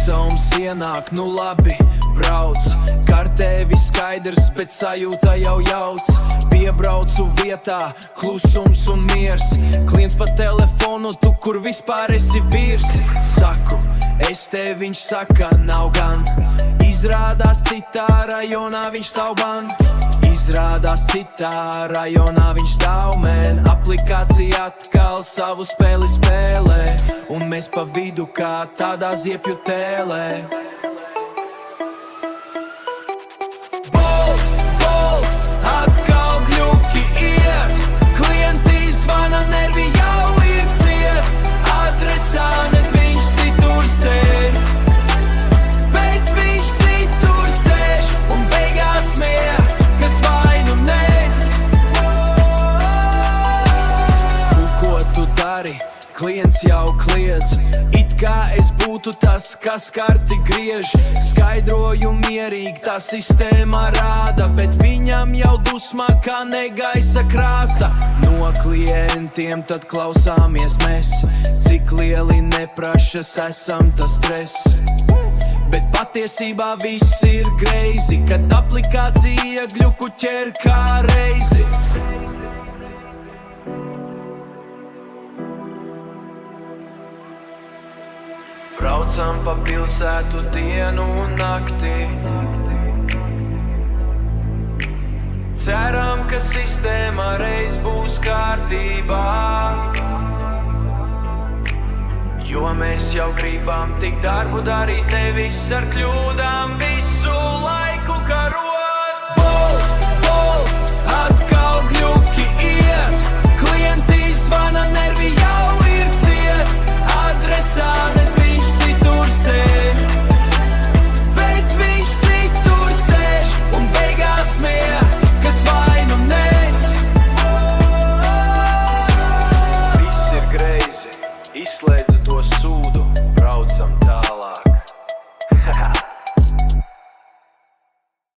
Klusums ienāk, nu labi, brauc. Kartē viss skaidrs, bet sajūta jau jauc. Piebraucu vietā, klusums un miers. Klients pa telefonu, tu kur vispār esi vīrs. Saku, es te, viņš saka, nav gan. Izrādās citā rajonā viņš stāv ban. Izrādās citā rajonā viņš stāv man. Aplikācija atkal savu spēli spēlē, un mēs pa vidu kā tādā ziepju tēlē. Klients jau kliedz, it kā es būtu tas, kas karti griež. Skaidroju mierīgi, tā sistēma rāda, bet viņam jau dusmā kā negaisa krāsa. No klientiem tad klausāmies mēs, cik lieli neprašas esam tas stress. Bet patiesībā viss ir greizi, kad aplikācija gļuku ķer kā reizi. Braucam pa pilsētu dienu un naktī. Ceram, ka sistēma reiz būs kārtībā, jo mēs jau gribam tik darbu darīt, nevis ar kļūdām.